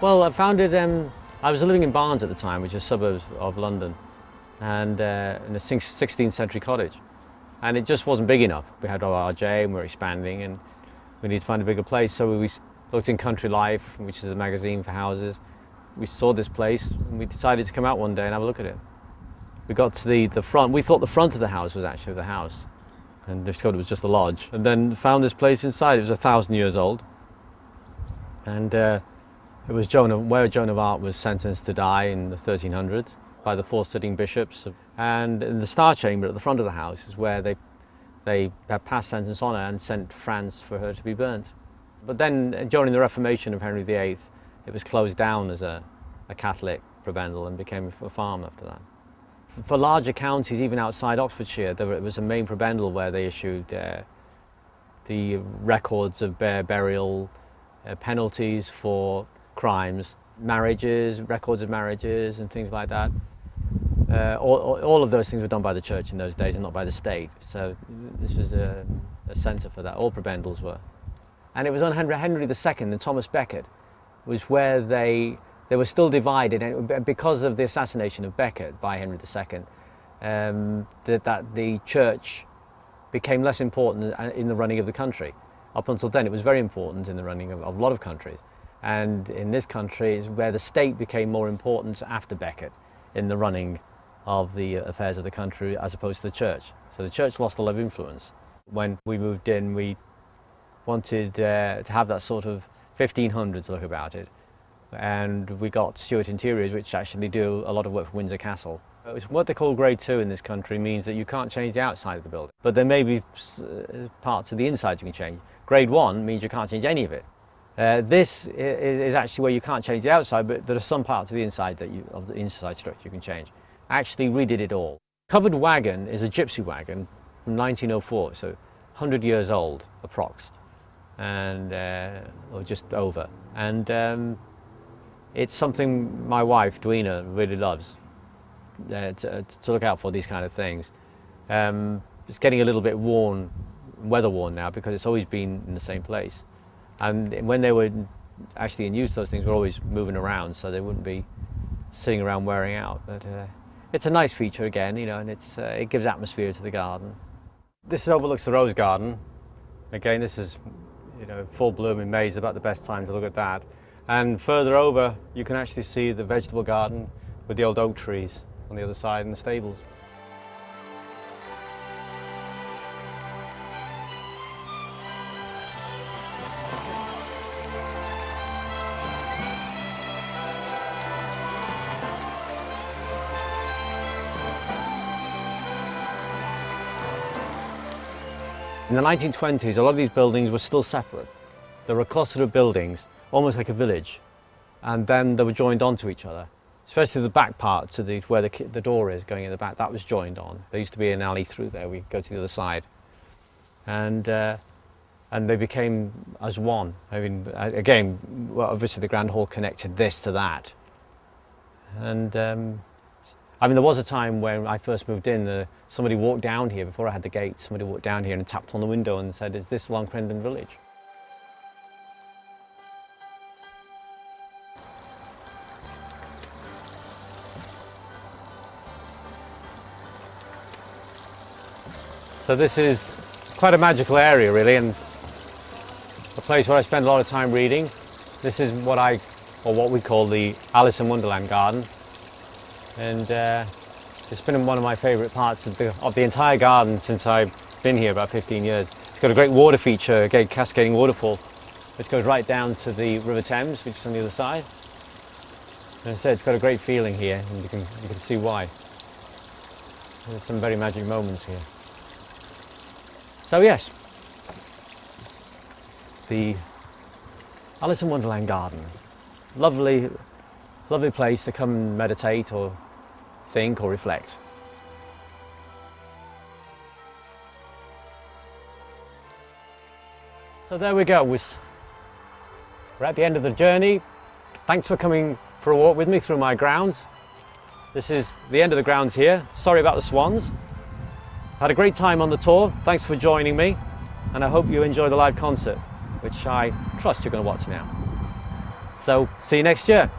Well, I found it, I was living in Barnes at the time, which is suburbs of London, and in a 16th century cottage. And it just wasn't big enough. We had our RJ and we were expanding and we needed to find a bigger place. So we looked in Country Life, which is a magazine for houses. We saw this place and we decided to come out one day and have a look at it. We got to the front. We thought the front of the house was actually the house, and discovered it was just a lodge. And then found this place inside. It was 1,000 years old. And it was where Joan of Arc was sentenced to die in the 1300s by the 4 sitting bishops. And in the Star Chamber at the front of the house is where they had passed sentence on her and sent to France for her to be burnt. But then during the Reformation of Henry VIII, it was closed down as a Catholic prebendal and became a farm after that. For larger counties, even outside Oxfordshire, it was a main prebendal where they issued the records of burial, penalties for crimes, marriages, records of marriages and things like that. All of those things were done by the church in those days and not by the state. So this was a centre for that. All prebendals were. And it was on Henry II and Thomas Becket was where they were still divided, and because of the assassination of Becket by Henry II, that the church became less important in the running of the country. Up until then, it was very important in the running of a lot of countries. And in this country is where the state became more important after Becket in the running of the affairs of the country as opposed to the church. So the church lost a lot of influence. When we moved in, we wanted to have that sort of 1500s look about it. And we got Stuart Interiors, which actually do a lot of work for Windsor Castle. It's what they call Grade 2 in this country means that you can't change the outside of the building, but there may be parts of the inside you can change. Grade 1 means you can't change any of it. This is actually where you can't change the outside, but there are some parts of the inside of the inside structure you can change. Actually redid it all. Covered wagon is a gypsy wagon from 1904, so 100 years old, approx, and or just over. And it's something my wife, Dweena, really loves to look out for these kind of things. It's getting a little bit weather worn now because it's always been in the same place. And when they were actually in use, those things were always moving around, so they wouldn't be sitting around wearing out. But it's a nice feature again, you know, and it gives atmosphere to the garden. This overlooks the rose garden. Again, this is, you know, full bloom in May is about the best time to look at that. And further over, you can actually see the vegetable garden with the old oak trees on the other side and the stables. In the 1920s, a lot of these buildings were still separate. They were a cluster of buildings, almost like a village, and then they were joined onto each other. Especially the back part to where the door is going in the back, that was joined on. There used to be an alley through there. We go to the other side, and they became as one. I mean, again, well, obviously the Grand Hall connected this to that, and I mean, there was a time when I first moved in, somebody walked down here before I had the gate. Somebody walked down here and tapped on the window and said, "Is this Long Crendon Village?" So this is quite a magical area, really, and a place where I spend a lot of time reading. This is what we call the Alice in Wonderland garden, and it's been one of my favourite parts of the entire garden since I've been here about 15 years. It's got a great water feature, a great cascading waterfall, which goes right down to the River Thames, which is on the other side. And I said it's got a great feeling here, and you can see why. There's some very magic moments here. So yes, the Alice in Wonderland garden. Lovely, lovely place to come and meditate or think or reflect. So there we go. We're at the end of the journey. Thanks for coming for a walk with me through my grounds. This is the end of the grounds here. Sorry about the swans. Had a great time on the tour. Thanks for joining me, and I hope you enjoy the live concert, which I trust you're going to watch now. So see you next year.